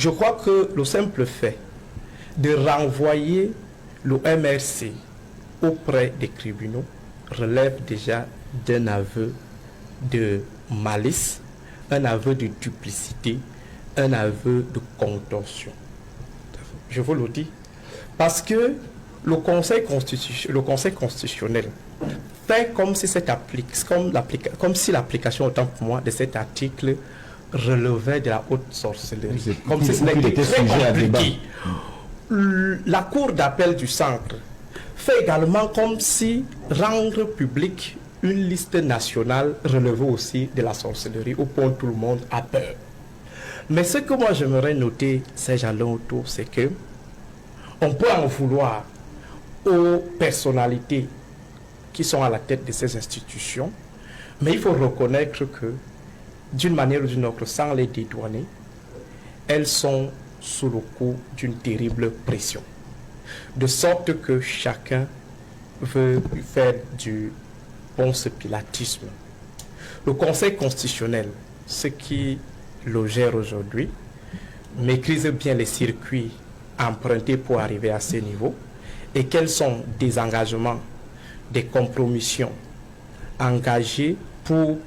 Je crois que le simple fait de renvoyer le MRC auprès des tribunaux relève déjà d'un aveu de malice, un aveu de duplicité, un aveu de contorsion. Je vous le dis. Parce que le Conseil constitutionnel fait comme si l'application, autant pour moi, de cet article relevait de la haute sorcellerie. Comme si c'était très compliqué. La Cour d'appel du centre fait également comme si rendre public une liste nationale relevait aussi de la sorcellerie, au point où tout le monde a peur. Mais ce que moi j'aimerais noter, ces jalons autour, c'est que on peut en vouloir aux personnalités qui sont à la tête de ces institutions, mais il faut reconnaître que, d'une manière ou d'une autre, sans les dédouaner, elles sont sous le coup d'une terrible pression. De sorte que chacun veut faire du ponce pilatisme. Le Conseil constitutionnel, ce qui le gère aujourd'hui, maîtrise bien les circuits empruntés pour arriver à ce niveau et quels sont des engagements, des compromissions engagées pour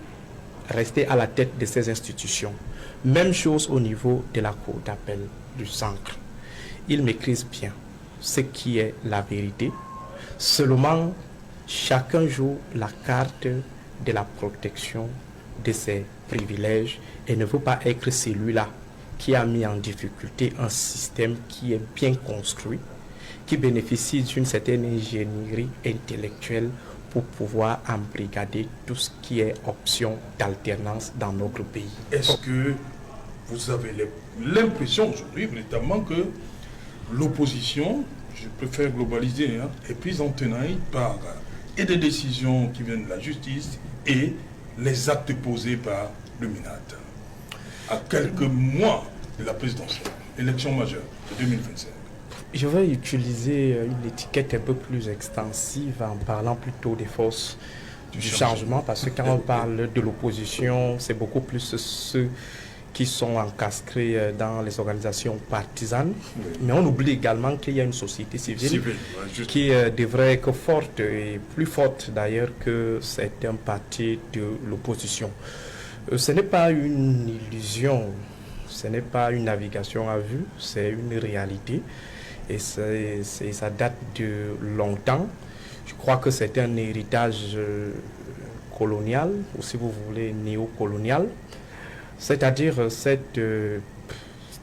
rester à la tête de ces institutions. Même chose au niveau de la Cour d'appel du centre. Il maîtrise bien ce qui est la vérité. Seulement, chacun joue la carte de la protection de ses privilèges et ne veut pas être celui-là qui a mis en difficulté un système qui est bien construit, qui bénéficie d'une certaine ingénierie intellectuelle pour pouvoir embrigader tout ce qui est option d'alternance dans notre pays. Est-ce que vous avez l'impression aujourd'hui, notamment, que l'opposition, je préfère globaliser, est prise en tenaille par et des décisions qui viennent de la justice et les actes posés par le MINAT à quelques mois de la présidentielle, élection majeure de 2025? Je vais utiliser une étiquette un peu plus extensive en parlant plutôt des forces du changement, parce que quand on parle de l'opposition, c'est beaucoup plus ceux qui sont encastrés dans les organisations partisanes. Oui. Mais on oublie également qu'il y a une société civile qui devrait être forte, et plus forte d'ailleurs que certains partis de l'opposition. Ce n'est pas une illusion, ce n'est pas une navigation à vue, c'est une réalité. Et ça date de longtemps. Je crois que c'est un héritage colonial, ou si vous voulez néocolonial, c'est-à-dire cette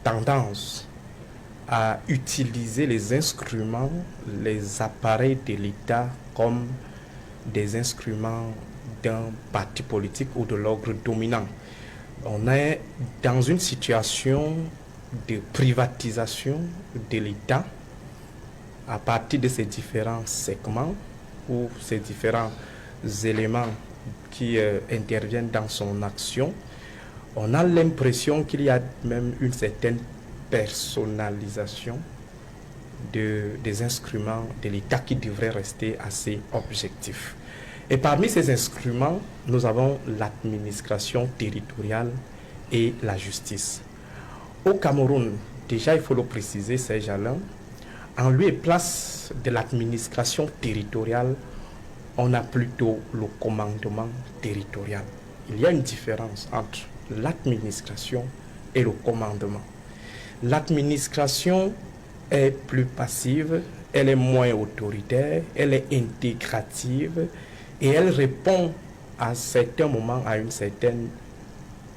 tendance à utiliser les instruments, les appareils de l'État comme des instruments d'un parti politique ou de l'ordre dominant. On est dans une situation de privatisation de l'État à partir de ces différents segments ou ces différents éléments qui interviennent dans son action. On a l'impression qu'il y a même une certaine personnalisation des instruments de l'État qui devraient rester assez objectifs. Et parmi ces instruments, nous avons l'administration territoriale et la justice. Au Cameroun, déjà il faut le préciser, c'est Jalin, en lieu et place de l'administration territoriale, on a plutôt le commandement territorial. Il y a une différence entre l'administration et le commandement. L'administration est plus passive, elle est moins autoritaire, elle est intégrative et elle répond à certains moments à une certaine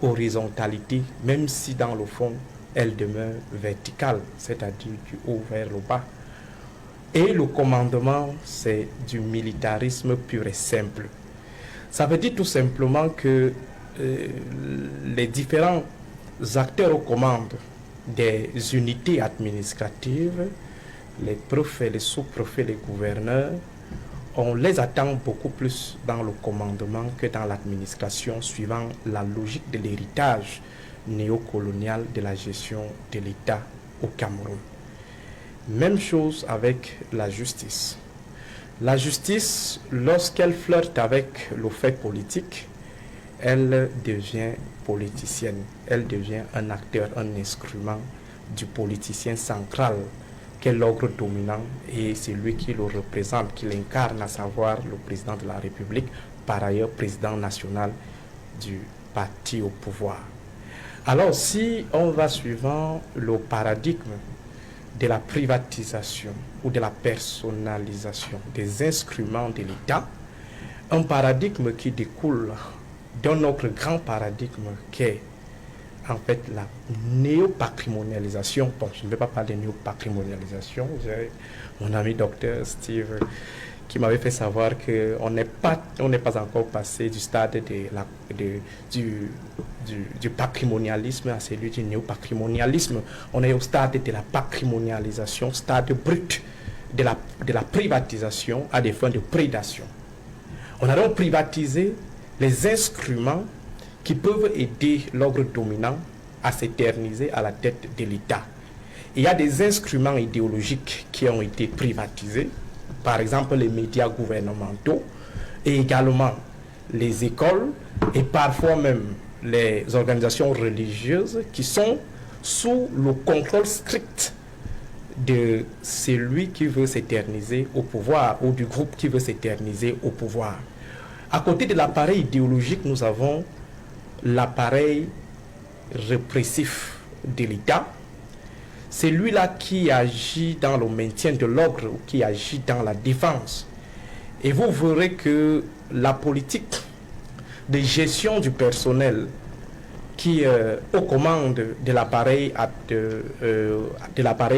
horizontalité, même si dans le fond, elle demeure verticale, c'est-à-dire du haut vers le bas. Et le commandement, c'est du militarisme pur et simple. Ça veut dire tout simplement que les différents acteurs aux commandes des unités administratives, les préfets, les sous-préfets, les gouverneurs, on les attend beaucoup plus dans le commandement que dans l'administration, suivant la logique de l'héritage néocolonial de la gestion de l'État au Cameroun. Même chose avec la justice. La justice, lorsqu'elle flirte avec le fait politique, elle devient politicienne, elle devient un acteur, un instrument du politicien central qu'est l'ordre dominant et c'est lui qui le représente, qui l'incarne, à savoir le président de la République, par ailleurs président national du parti au pouvoir. Alors si on va suivant le paradigme de la privatisation ou de la personnalisation des instruments de l'État, un paradigme qui découle d'un autre grand paradigme qui est en fait la néopatrimonialisation. Bon, je ne vais pas parler de néopatrimonialisation. J'ai mon ami docteur Steve qui m'avait fait savoir qu'on n'est pas encore passé du stade du patrimonialisme à celui du néopatrimonialisme. On est au stade de la patrimonialisation, stade brut de la privatisation à des fins de prédation. On a donc privatisé les instruments qui peuvent aider l'ordre dominant à s'éterniser à la tête de l'État. Il y a des instruments idéologiques qui ont été privatisés, par exemple les médias gouvernementaux et également les écoles et parfois même les organisations religieuses qui sont sous le contrôle strict de celui qui veut s'éterniser au pouvoir ou du groupe qui veut s'éterniser au pouvoir. À côté de l'appareil idéologique, nous avons l'appareil répressif de l'État. C'est lui-là qui agit dans le maintien de l'ordre ou qui agit dans la défense. Et vous verrez que la politique de gestion du personnel qui est aux commandes de l'appareil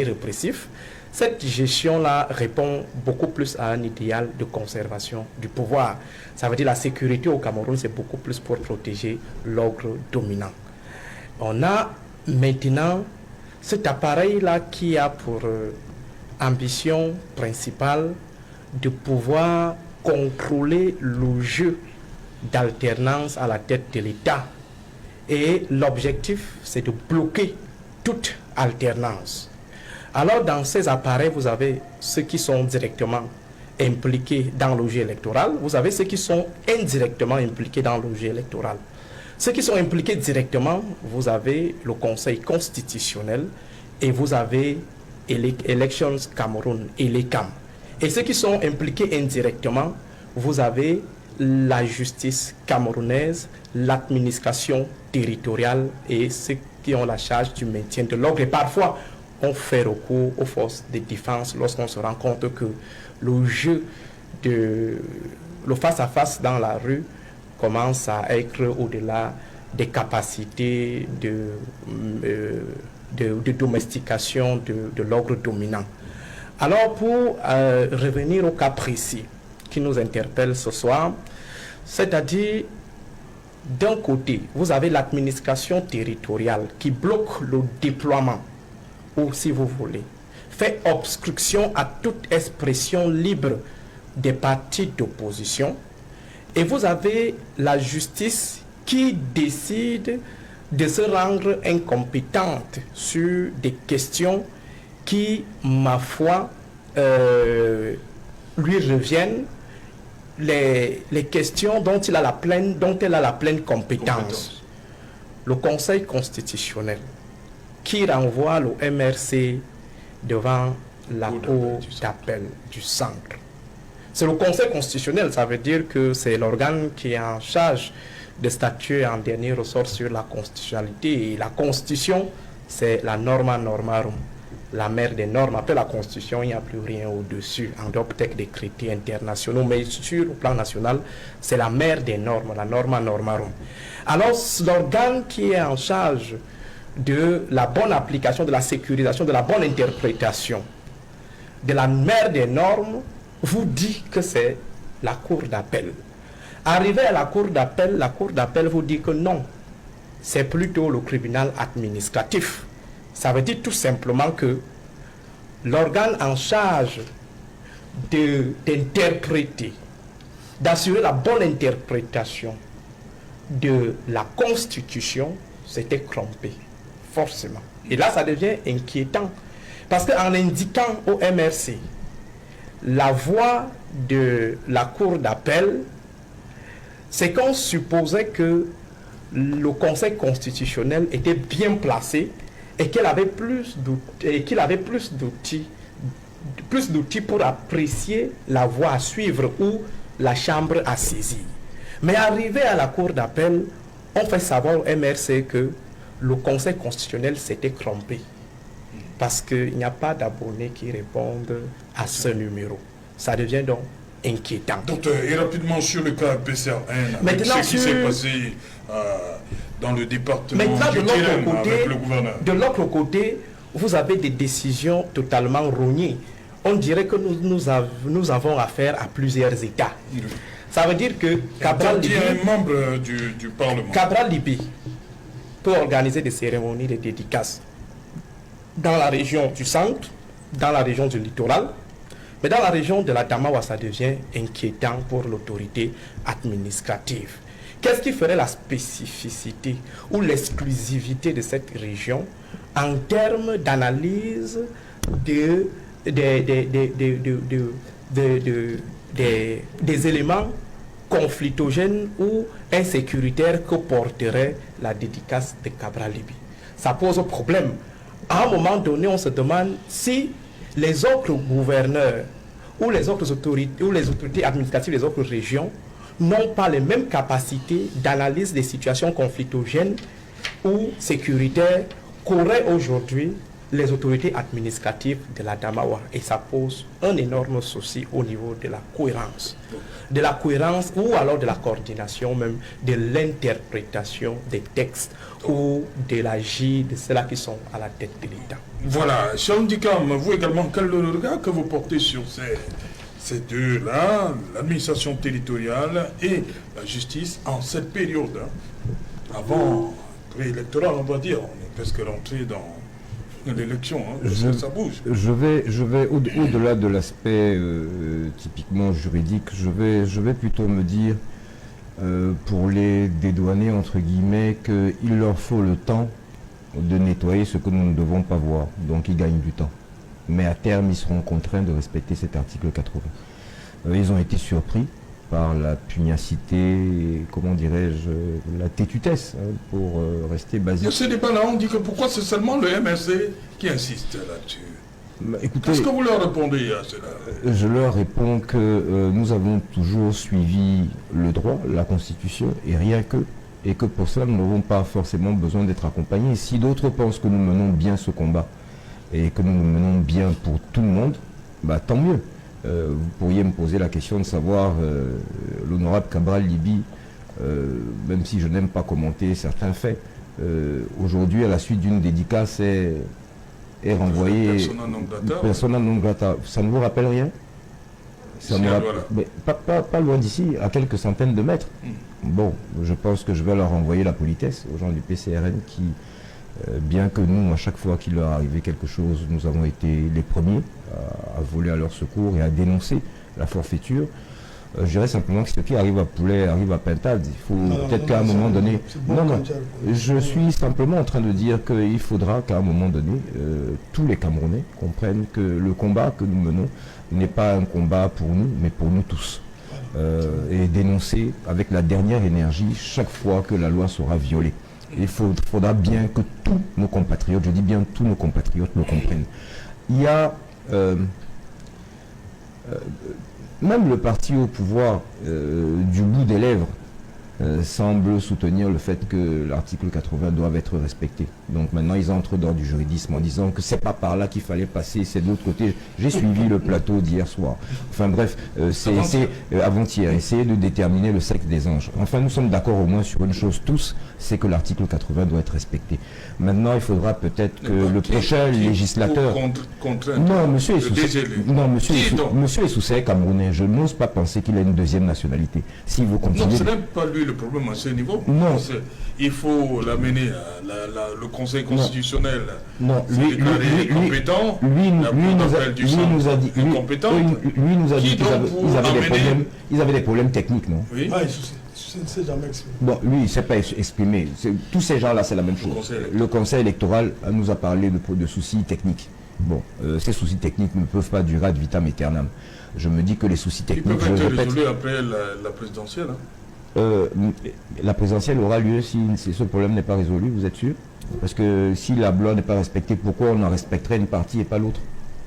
répressif, cette gestion-là répond beaucoup plus à un idéal de conservation du pouvoir. Ça veut dire la sécurité au Cameroun, c'est beaucoup plus pour protéger l'ordre dominant. On a maintenant cet appareil-là qui a pour ambition principale de pouvoir contrôler le jeu d'alternance à la tête de l'État. Et l'objectif, c'est de bloquer toute alternance. Alors, dans ces appareils, vous avez ceux qui sont directement impliqués dans le jeu électoral, vous avez ceux qui sont indirectement impliqués dans le jeu électoral. Ceux qui sont impliqués directement, vous avez le Conseil constitutionnel et vous avez Elections Cameroun, ELECAM. Et ceux qui sont impliqués indirectement, vous avez la justice camerounaise, l'administration territoriale et ceux qui ont la charge du maintien de l'ordre. Et parfois, on fait recours aux forces de défense lorsqu'on se rend compte que le jeu le face-à-face dans la rue commence à être au-delà des capacités de domestication de l'ordre dominant. Alors, pour revenir au cas précis qui nous interpelle ce soir, c'est-à-dire, d'un côté, vous avez l'administration territoriale qui bloque le déploiement, ou si vous voulez, fait obstruction à toute expression libre des partis d'opposition. Et vous avez la justice qui décide de se rendre incompétente sur des questions qui, ma foi, lui reviennent, les questions dont elle a la pleine compétence. Le Conseil constitutionnel qui renvoie le MRC devant la Cour d'appel du centre. C'est le Conseil constitutionnel, ça veut dire que c'est l'organe qui est en charge de statuer en dernier ressort sur la constitutionnalité. Et la Constitution, c'est la norma normarum, la mère des normes. Après la Constitution, il n'y a plus rien au-dessus, en dehors peut-être des critères internationaux, mais sur le plan national, c'est la mère des normes, la norma normarum. Alors, l'organe qui est en charge de la bonne application, de la sécurisation, de la bonne interprétation, de la mère des normes, vous dit que c'est la Cour d'appel. Arrivé à la Cour d'appel vous dit que non, c'est plutôt le tribunal administratif. Ça veut dire tout simplement que l'organe en charge d'interpréter, d'assurer la bonne interprétation de la Constitution s'était trompé, forcément. Et là, ça devient inquiétant. Parce qu'en indiquant au MRC la voie de la Cour d'appel, c'est qu'on supposait que le Conseil constitutionnel était bien placé et qu'il avait plus d'outils pour apprécier la voie à suivre ou la chambre à saisir. Mais arrivé à la cour d'appel, on fait savoir au MRC que le Conseil constitutionnel s'était trompé parce qu'il n'y a pas d'abonnés qui répondent à ce numéro. Ça devient donc inquiétant. Docteur, et rapidement sur le cas PCRN, maintenant, ce qui s'est passé dans le département du terrain avec le gouverneur. De l'autre côté, vous avez des décisions totalement rognées. On dirait que nous avons affaire à plusieurs États. Oui. Ça veut dire que Cabral Libby, un membre du Parlement. Cabral Libby peut organiser des cérémonies de dédicaces dans la région du centre, dans la région du littoral, mais dans la région de la Damawa, ça devient inquiétant pour l'autorité administrative. Qu'est-ce qui ferait la spécificité ou l'exclusivité de cette région en termes d'analyse des éléments conflictogènes ou insécuritaires que porterait la dédicace de Cabral Libby? Ça pose problème. À un moment donné, on se demande si les autres gouverneurs ou les autres autorités ou les autorités administratives des autres régions n'ont pas les mêmes capacités d'analyse des situations conflictogènes ou sécuritaires qu'auraient aujourd'hui les autorités administratives de la Damawa. Et ça pose un énorme souci au niveau de la cohérence. De la cohérence ou alors de la coordination même de l'interprétation des textes ou de l'agir de ceux-là qui sont à la tête de l'État. Voilà, Charles Dikam, vous également, quel est le regard que vous portez sur ces deux-là, l'administration territoriale et la justice en cette période, avant préélectorale, on va dire, on est presque rentré dans l'élection, ça bouge. Je vais au-delà de l'aspect typiquement juridique, je vais plutôt me dire, pour les dédouaner, entre guillemets, qu'il leur faut le temps de nettoyer ce que nous ne devons pas voir. Donc ils gagnent du temps. Mais à terme, ils seront contraints de respecter cet article 80. Ils ont été surpris par la pugnacité, comment dirais-je, la tétutesse, pour rester basique. De ce débat-là, on dit que pourquoi c'est seulement le MRC qui insiste là-dessus. Écoutez, qu'est-ce que vous leur répondez à cela? Je leur réponds que nous avons toujours suivi le droit, la Constitution, et rien que, et que pour cela, nous n'avons pas forcément besoin d'être accompagnés. Si d'autres pensent que nous menons bien ce combat, et que nous le menons bien pour tout le monde, bah, tant mieux. Vous pourriez me poser la question de savoir, l'honorable Cabral Libby, même si je n'aime pas commenter certains faits, aujourd'hui, à la suite d'une dédicace, est renvoyé persona non grata. Ça ne vous rappelle rien? Ça me rappelle, mais pas loin d'ici, à quelques centaines de mètres. Bon, je pense que je vais leur envoyer la politesse aux gens du PCRN qui, bien que nous, à chaque fois qu'il leur arrivait quelque chose, nous avons été les premiers à voler à leur secours et à dénoncer la forfaiture. Je dirais simplement que ce qui arrive à Poulet arrive à Pintade. Il faut peut-être qu'à un moment donné... je suis simplement en train de dire qu'il faudra qu'à un moment donné, tous les Camerounais comprennent que le combat que nous menons n'est pas un combat pour nous, mais pour nous tous. Et dénoncer avec la dernière énergie chaque fois que la loi sera violée. Il faudra bien que tous nos compatriotes, je dis bien tous nos compatriotes, le comprennent. Il y a même le parti au pouvoir du bout des lèvres semble soutenir le fait que l'article 80 doit être respecté. Donc maintenant ils entrent dans du juridisme en disant que c'est pas par là qu'il fallait passer, c'est de l'autre côté. J'ai suivi le plateau d'hier soir. Enfin bref, c'est avant-hier, essayer de déterminer le sexe des anges. Enfin nous sommes d'accord au moins sur une chose tous, c'est que l'article 80 doit être respecté. Maintenant il faudra peut-être que le prochain législateur... Non, monsieur est sous ses Camerounais. Je n'ose pas penser qu'il a une deuxième nationalité. Si vous continuez... Non, ce n'est pas lui le problème à ce niveau. Non. Il faut l'amener à le Conseil constitutionnel. Non, lui nous a dit qu'ils avaient des problèmes techniques, non? Oui. C'est jamais exprimé. Bon, lui, il ne s'est pas exprimé. Tous ces gens-là, c'est la même chose. Le Conseil électoral nous a parlé de soucis techniques. Bon, ces soucis techniques ne peuvent pas durer ad vitam aeternam. Je me dis que les soucis techniques... Ils peuvent être résolus après la présidentielle. la présidentielle aura lieu si ce problème n'est pas résolu, vous êtes sûr? Parce que si la loi n'est pas respectée, pourquoi on en respecterait une partie et pas l'autre?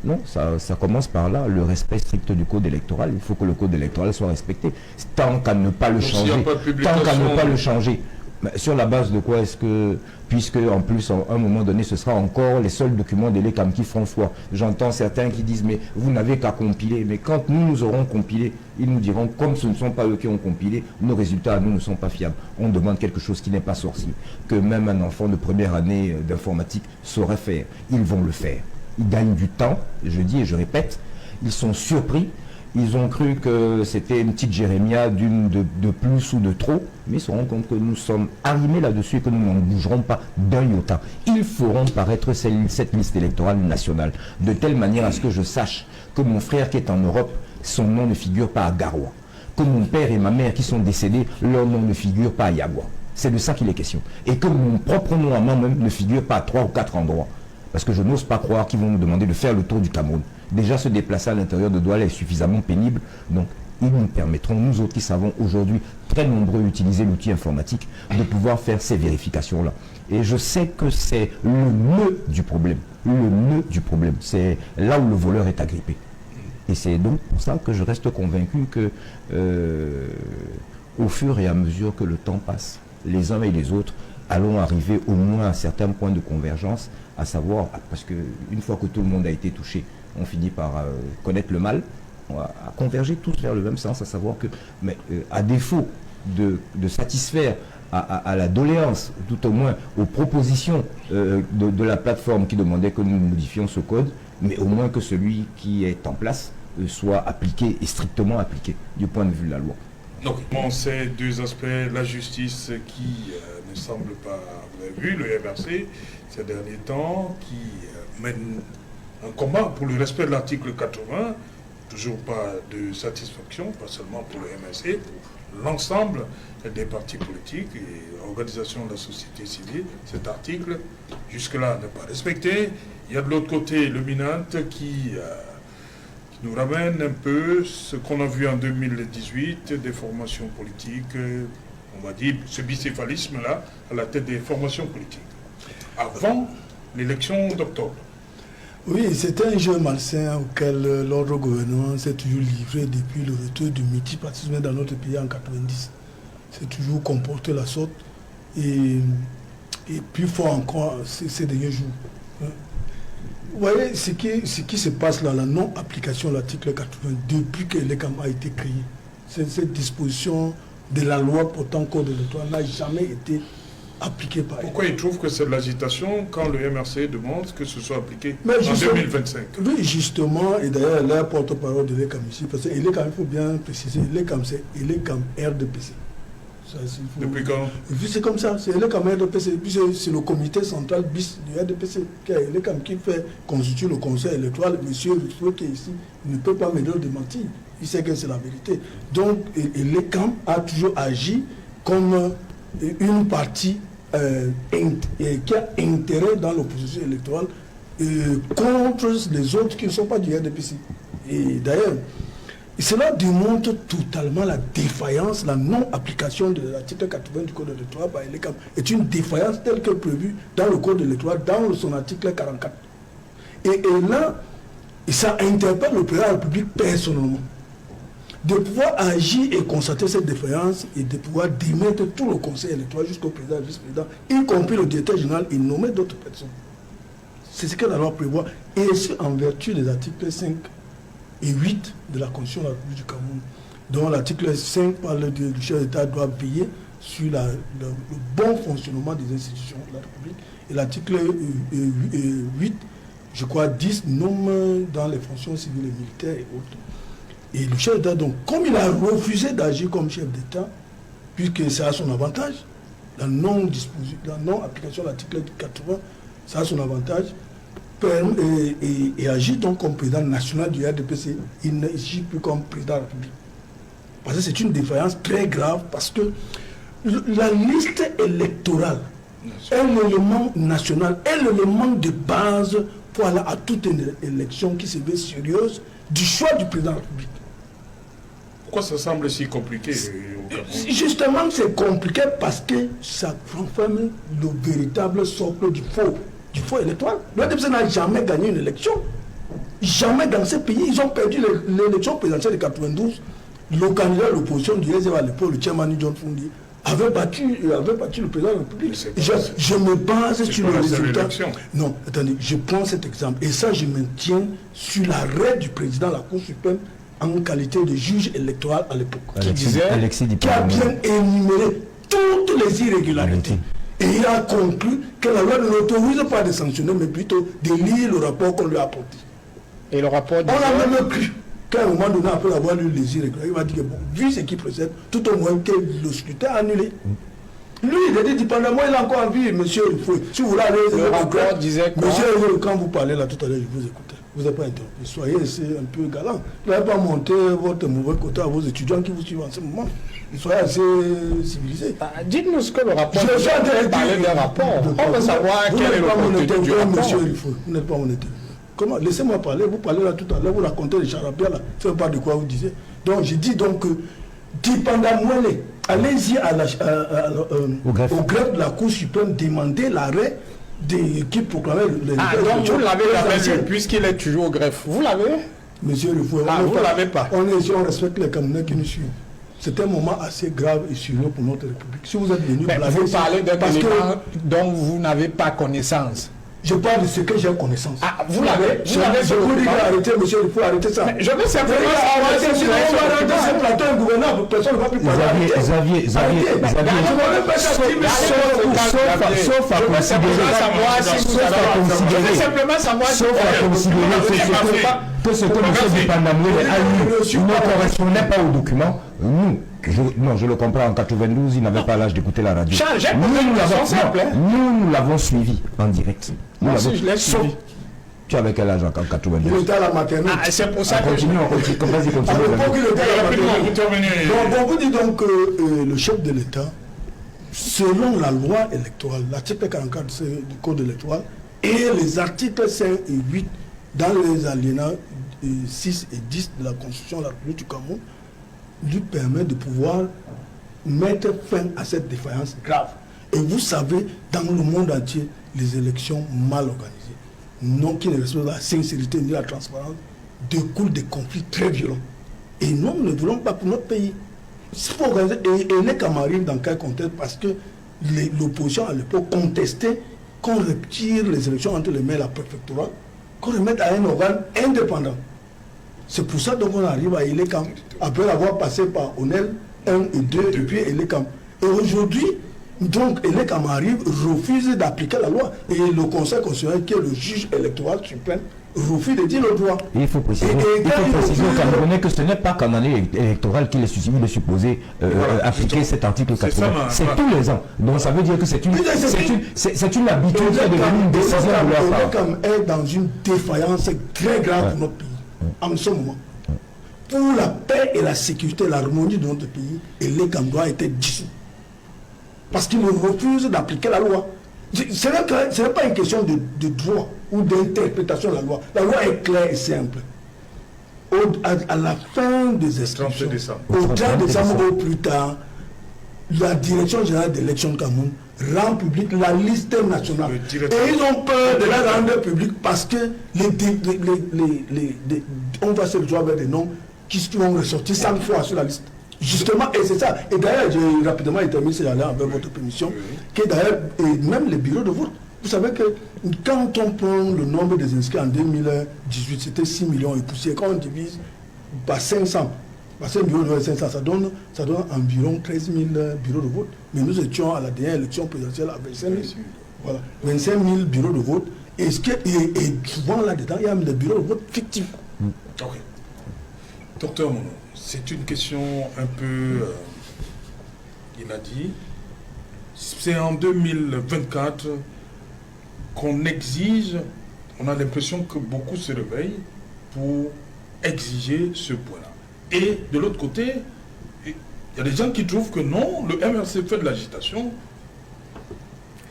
Non, ça commence par là, le respect strict du code électoral. Il faut que le code électoral soit respecté. Tant qu'à ne pas le changer, tant qu'à ne pas le changer. Mais sur la base de quoi est-ce que, puisque en plus, à un moment donné, ce sera encore les seuls documents de l'ECAM qui feront foi. J'entends certains qui disent, mais vous n'avez qu'à compiler. Mais quand nous aurons compilé, ils nous diront, comme ce ne sont pas eux qui ont compilé, nos résultats à nous ne sont pas fiables. On demande quelque chose qui n'est pas sorcier, que même un enfant de première année d'informatique saurait faire. Ils vont le faire. Ils gagnent du temps, je dis et je répète, ils sont surpris. Ils ont cru que c'était une petite jérémia de plus ou de trop, mais ils se rendent compte que nous sommes arrimés là-dessus et que nous n'en bougerons pas d'un iota. Ils feront paraître cette liste électorale nationale, de telle manière à ce que je sache que mon frère qui est en Europe, son nom ne figure pas à Garoua, que mon père et ma mère qui sont décédés, leur nom ne figure pas à Yagua. C'est de ça qu'il est question. Et que mon propre nom à moi-même ne figure pas à 3 ou 4 endroits. Parce que je n'ose pas croire qu'ils vont nous demander de faire le tour du Cameroun. Déjà, se déplacer à l'intérieur de Douala est suffisamment pénible. Donc, ils nous permettront, nous autres qui savons aujourd'hui, très nombreux, utiliser l'outil informatique, de pouvoir faire ces vérifications-là. Et je sais que c'est le nœud du problème. Le nœud du problème. C'est là où le voleur est agrippé. Et c'est donc pour ça que je reste convaincu que, au fur et à mesure que le temps passe, les uns et les autres allons arriver au moins à certains points de convergence, à savoir, parce qu'une fois que tout le monde a été touché, on finit par connaître le mal, on va converger tous vers le même sens, à savoir que, mais à défaut de satisfaire à la doléance, tout au moins aux propositions de la plateforme qui demandait que nous modifions ce code, mais au moins que celui qui est en place soit appliqué et strictement appliqué du point de vue de la loi. Donc, ces deux aspects, la justice qui ne semble pas, vous avez vu, le MRC, ces derniers temps, qui mène un combat pour le respect de l'article 80, toujours pas de satisfaction, pas seulement pour le MRC, pour l'ensemble des partis politiques et organisations de la société civile. Cet article, jusque-là, n'est pas respecté. Il y a de l'autre côté le MINANT qui nous ramène un peu ce qu'on a vu en 2018, des formations politiques, on va dire ce bicéphalisme-là, à la tête des formations politiques, avant l'élection d'octobre. Oui, c'était un jeu malsain auquel l'ordre gouvernement s'est toujours livré depuis le retour du multipartisme dans notre pays en 90. C'est toujours comporté la sorte et plus fort encore ces derniers jours. Vous voyez ce qui se passe là, la non-application de l'article 80 depuis que l'ECAM a été créé. Cette disposition de la loi portant code électoral n'a jamais été appliquée par elle. Pourquoi il trouve que c'est de l'agitation quand le MRC demande que ce soit appliqué en 2025? Oui, justement, et d'ailleurs, la porte-parole de l'ECAM ici, parce que l'ECAM, il faut bien préciser, l'ECAM c'est l'ECAM RDPC. Depuis quand? C'est comme ça, c'est l'ECAM RDPC, puis c'est le comité central bis du RDPC, l'ECAM qui fait constituer le conseil électoral. Monsieur Rousseau qui est ici ne peut pas me le démentir, il sait que c'est la vérité. Donc, l'ECAM a toujours agi comme une partie qui a intérêt dans l'opposition électorale contre les autres qui ne sont pas du RDPC. Et d'ailleurs, cela démontre totalement la défaillance, la non-application de l'article 80 du Code électoral par l'ECAM. C'est une défaillance telle que prévue dans le Code électoral, dans son article 44. Et là, ça interpelle le président de la République personnellement. De pouvoir agir et constater cette défaillance et de pouvoir démettre tout le conseil électoral jusqu'au président et vice-président, y compris le directeur général, et nommer d'autres personnes. C'est ce que la loi prévoit. Et c'est en vertu des articles 5 et 8 de la Constitution de la République du Cameroun, dont l'article 5 parle du chef d'État doit veiller sur le bon fonctionnement des institutions de la République. Et l'article 8, je crois 10, nomme dans les fonctions civiles et militaires et autres. Et le chef d'État, donc, comme il a refusé d'agir comme chef d'État, puisque ça a son avantage, la non-application de l'article 80, ça a son avantage, et agit donc comme président national du RDPC, il n'agit plus comme président de la République. Parce que c'est une défaillance très grave, parce que la liste électorale est l'élément national, est l'élément de base pour aller à toute une élection qui se veut sérieuse du choix du président de la République. Pourquoi ça semble si compliqué au Gabon? Justement, c'est compliqué parce que ça renferme le véritable socle du faux électoral. Le DPC n'a jamais gagné une élection. Jamais dans ce pays. Ils ont perdu l'élection présidentielle de 92. Le candidat de l'opposition du SDF à l'époque, le chairman John Fundi, avait battu le président de la République. Je me base sur le résultat. Non, attendez, je prends cet exemple. Et ça, je me tiens sur l'arrêt du président de la Cour suprême en qualité de juge électoral à l'époque. Qui a bien énuméré toutes les irrégularités. Et il a conclu que la loi ne l'autorise pas de sanctionner, mais plutôt de lire le rapport qu'on lui a apporté. Et le rapport on n'a même cru qu'à un moment donné, après avoir lu les irrégularités, il va dire que bon, vu ce qui précède, tout au moins que le scrutin a annulé. Lui, il a dit pendant moi, il a encore envie, monsieur Rufoué. Si vous voulez aller, le rapport disait quoi? Monsieur, quand vous parlez là tout à l'heure, je vous écoutais. Vous n'avez pas interrompu. Soyez un peu galant. Vous n'avez pas monté votre mauvais côté à vos étudiants qui vous suivent en ce moment. Soyez assez civilisés. Dites-nous ce que le rapport. Je suis en train de parler d'un rapport. On veut savoir quel est le contenu du rapport. Monsieur Rufoué, vous n'êtes pas mon interview. Comment? Laissez-moi parler. Vous parlez là tout à l'heure, vous racontez les charabia là. Je ne sais pas de quoi vous disiez. Donc, je dis donc que, dépendamment, allez-y au greffe de la Cour suprême, demandez l'arrêt qui proclamait le. Donc vous l'avez puisqu'il est toujours au greffe. Vous l'avez? Monsieur le Fouet, vous ne l'avez pas. On est ici, on respecte les Camerounais qui nous suivent. C'est un moment assez grave et sérieux pour notre République. Si vous êtes venu vous parlez d'un élément dont vous n'avez pas connaissance. Je parle de ce que j'ai connaissance. Ah, vous l'avez? Je vous dis arrêtez, monsieur, il faut arrêter ça. Je veux simplement arrêter. Sinon, on va arrêter ce plateau ingouvernable. Personne ne va plus parler. Xavier, sauf à considérer que ce que M. Dipandamoué a lu ne correspondait pas au document. Nous, je le comprends, en 92, il n'avait pas l'âge d'écouter la radio. Nous l'avons suivi en direct. Moi aussi, je l'ai suivi. Tu avais quel âge en 92? Il était à la maternelle. C'est pour ça que continue. Vas-y, continue. Donc, vous dites donc que le chef de l'État, selon la loi électorale, l'article 44 du Code électoral et les articles 5 et 8 dans les alinéas 6 et 10 de la Constitution de la République du Cameroun, lui permet de pouvoir mettre fin à cette défaillance grave. Et vous savez, dans le monde entier, les élections mal organisées, non qui ne respectent la sincérité ni la transparence, découlent des conflits très violents. Et nous ne voulons pas pour notre pays. C'est pour organiser, et les camarades dans quel contexte? Parce que l'opposition à l'époque contestait qu'on retire les élections entre les mains de la préfectorale, qu'on remette à un organe indépendant. C'est pour ça qu'on arrive à Elekam, après avoir passé par Onel 1 et 2, et puis Elekam. Et aujourd'hui, donc Elekam arrive, refuse d'appliquer la loi. Et le Conseil constitutionnel, qui est le juge électoral suprême, refuse de dire le droit. Il faut préciser aux Camerounais que ce n'est pas qu'en année électorale qu'il est supposé appliquer cet article 80. C'est tous les ans. Donc ça veut dire que c'est une habitude qui est devenue une décision de leur part. Elekam est dans une défaillance très grave pour notre pays. En ce moment, pour la paix et la sécurité, l'harmonie de notre pays, Elekam doit être dissous. Parce qu'il refuse d'appliquer la loi. Ce n'est pas une question de droit ou d'interprétation de la loi. La loi est claire et simple. À la fin des inscriptions, au 30 décembre au plus tard, la Direction générale d'élection de Cameroun rend publique la liste nationale. Et ils ont peur de la rendre publique parce que on va se retrouver avec des noms qui vont ressortir 100 fois sur la liste. Justement, et c'est ça. Et d'ailleurs, j'ai rapidement terminé c'est avec votre permission, que d'ailleurs, même les bureaux de vote, vous savez que quand on prend le nombre des inscrits en 2018, c'était 6 millions et poussière. Quand on divise par 500, par 5 millions de 500, ça donne environ 13 000 bureaux de vote. Mais nous étions à la dernière élection présidentielle à 25 000. Voilà, 25 000 bureaux de vote. Et souvent là-dedans, il y a des bureaux de vote fictifs. Ok. Docteur Mono, c'est une question un peu inédite. C'est en 2024 qu'on exige, on a l'impression que beaucoup se réveillent pour exiger ce point-là. Et de l'autre côté, il y a des gens qui trouvent que non, le MRC fait de l'agitation.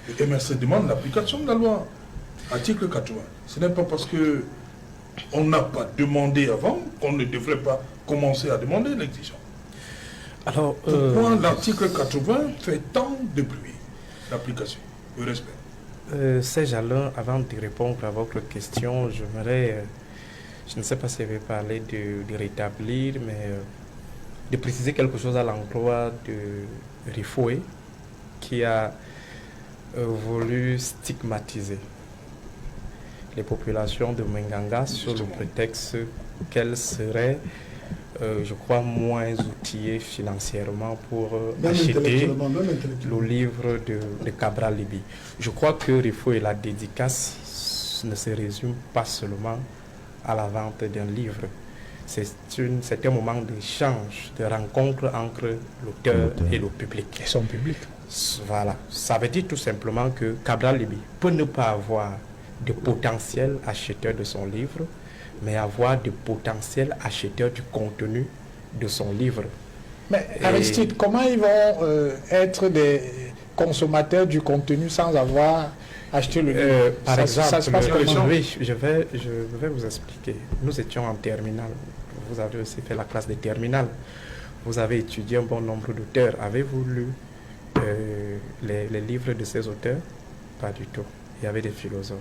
Le MRC demande l'application de la loi. Article 80. Ce n'est pas parce que on n'a pas demandé avant qu'on ne devrait pas commencer à demander l'exigence. Alors, pourquoi l'article 80 fait tant de bruit d'application? Le respect. Serge Alain, avant de répondre à votre question, j'aimerais, je ne sais pas si je vais parler de rétablir, mais de préciser quelque chose à l'endroit de Rifoué, qui a voulu stigmatiser les populations de Menganga sur le prétexte qu'elles seraient, je crois, moins outillées financièrement pour acheter le livre de Cabral Libby. Je crois que Rifo et la dédicace ne se résume pas seulement à la vente d'un livre. C'est un moment d'échange, de rencontre entre l'auteur et le public. Et son public. Voilà. Ça veut dire tout simplement que Cabral Libby peut ne pas avoir de potentiel acheteur de son livre, mais avoir de potentiels acheteurs du contenu de son livre. Mais Aristide, comment ils vont être des consommateurs du contenu sans avoir acheté le livre? Par exemple, ça se passe comment? oui, je vais vous expliquer. Nous étions en terminale. Vous avez aussi fait la classe des terminales. Vous avez étudié un bon nombre d'auteurs. Avez-vous lu les livres de ces auteurs? Pas du tout. Il y avait des philosophes.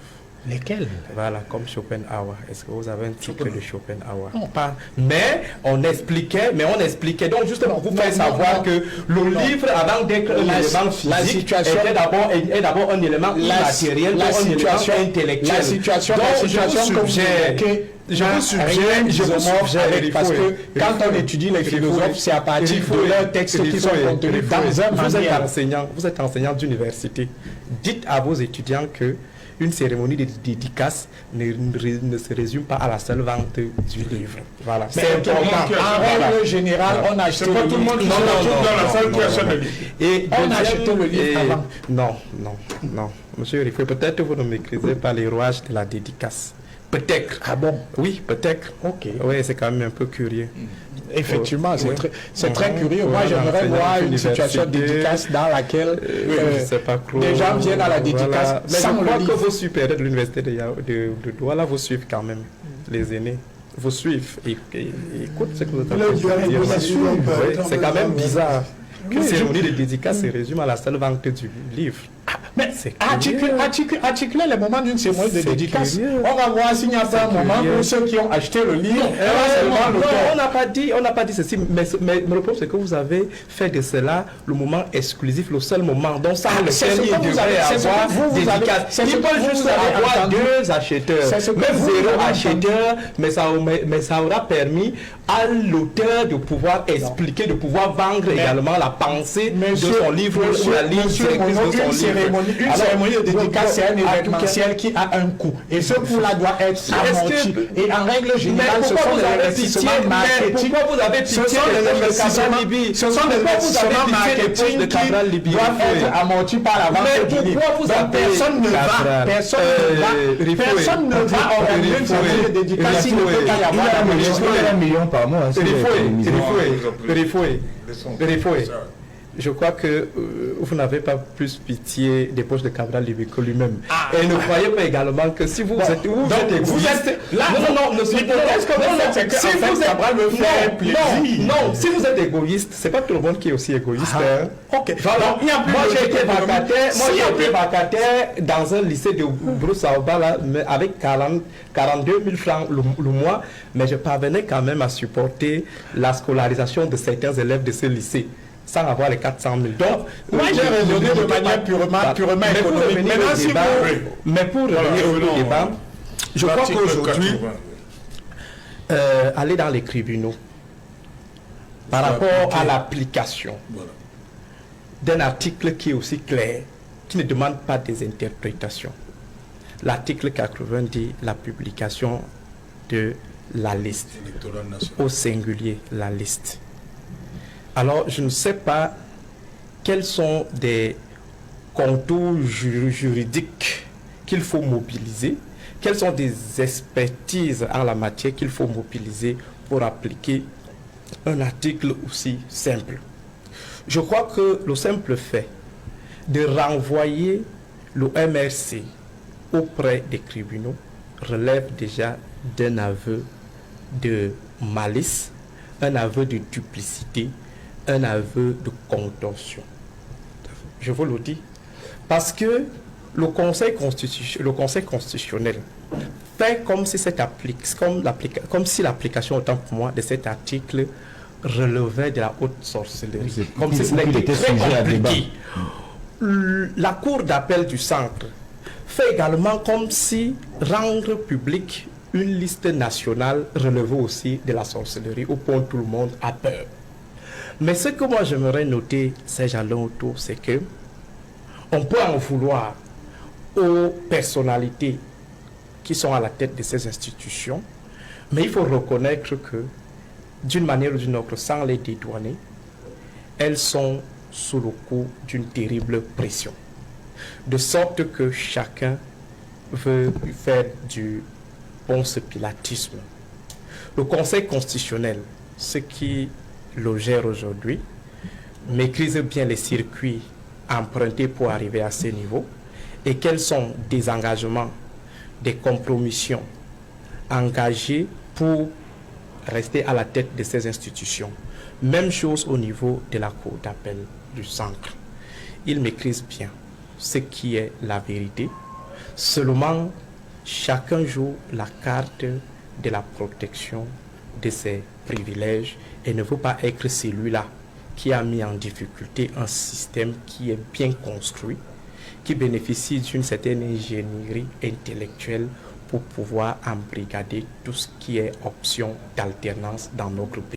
Lesquels? Voilà, comme Schopenhauer. Est-ce que vous avez un titre de Schopenhauer? Non, pas. Mais on expliquait. Donc, juste pour vous faire savoir que le livre, avant d'être un élément physique, est d'abord un élément immatériel, un élément intellectuel. La situation je vous suggère, parce que quand on étudie les philosophes, c'est à partir de leurs textes qui sont contenus dans un manuel. Vous êtes enseignant d'université. Dites à vos étudiants que une cérémonie de dédicace ne se résume pas à la seule vente du livre. Voilà. C'est important. En règle générale, on achète le livre. Tout le monde dans la salle qui achète le livre. Et on achète le livre avant. Non. Monsieur Rifoué, peut-être vous ne maîtrisez pas les rouages de la dédicace. Peut-être. Ah bon? Oui, peut-être. Ok. Oui, c'est quand même un peu curieux. Effectivement, c'est très curieux. Moi, j'aimerais voir une situation de dédicace dans laquelle des gens viennent à la dédicace sans le livre. Je crois que vos supérieurs de l'université de Douala vous suivent quand même, les aînés. Vous suivent. Écoute ce que vous êtes en train de dire. C'est quand même bizarre qu'une cérémonie de dédicace se résume à la seule vente du livre. Mais articuler les moments d'une cérémonie de dédicace, on va voir s'il n'y a pas un moment où ceux qui ont acheté le livre, on n'a pas dit ceci, mais le problème c'est que vous avez fait de cela le moment exclusif, le seul moment, donc sans lequel il devrait avoir dédicace. Il peut juste avoir deux acheteurs, même zéro acheteur, mais ça aura permis à l'auteur de pouvoir expliquer, de pouvoir vendre également la pensée de son livre ou la ligne directrice de son livre. Une cérémonie de dédicace, c'est un événementiel qui a un coût. Et ce coût-là doit être amorti. Et en règle générale, ce sont des investissements marketing. Pourquoi vous avez pitié Ce sont des investissements marketing qui doivent être amortis par la vente du livre. Donc personne ne va organiser une cérémonie de dédicace s'il ne peut pas y avoir $1 million par mois. Rifoué. Je crois que vous n'avez pas plus pitié des poches de Cabral Libby que lui-même. Et ne croyez pas également que si vous êtes égoïste... Non, si vous êtes égoïste, c'est pas tout le monde qui est aussi égoïste. Ok. Moi j'ai été vacataire dans un lycée de Broussard-Bala avec 42 000 francs le mois, mais je parvenais quand même à supporter la scolarisation de certains élèves de ce lycée, sans avoir les 400 000. Donc, moi j'ai raisonné de manière purement économique. Mais pour revenir au débat, je crois qu'aujourd'hui, aller dans les tribunaux, par rapport à l'application d'un article qui est aussi clair, qui ne demande pas des interprétations. L'article 80 dit la publication de la liste, au singulier, la liste. Alors, je ne sais pas quels sont des contours juridiques qu'il faut mobiliser, quelles sont des expertises en la matière qu'il faut mobiliser pour appliquer un article aussi simple. Je crois que le simple fait de renvoyer le MRC auprès des tribunaux relève déjà d'un aveu de malice, un aveu de duplicité, un aveu de contorsion. Je vous le dis. Parce que le Conseil constitutionnel fait comme si l'application, autant pour moi, de cet article relevait de la haute sorcellerie. Comme si c'était très compliqué. La Cour d'appel du centre fait également comme si rendre public une liste nationale relevait aussi de la sorcellerie, au point où tout le monde a peur. Mais ce que moi j'aimerais noter, Serge Alain Auto, c'est que on peut en vouloir aux personnalités qui sont à la tête de ces institutions, mais il faut reconnaître que, d'une manière ou d'une autre, sans les dédouaner, elles sont sous le coup d'une terrible pression. De sorte que chacun veut faire du ponce pilatisme. Le Conseil constitutionnel, ce qui le gère aujourd'hui, maîtrise bien les circuits empruntés pour arriver à ce niveau et quels sont des engagements, des compromissions engagés pour rester à la tête de ces institutions. Même chose au niveau de la Cour d'appel du centre. Il maîtrise bien ce qui est la vérité. Seulement, chacun joue la carte de la protection de ses privilèges et ne veut pas être celui-là qui a mis en difficulté un système qui est bien construit, qui bénéficie d'une certaine ingénierie intellectuelle pour pouvoir embrigader tout ce qui est option d'alternance dans notre pays.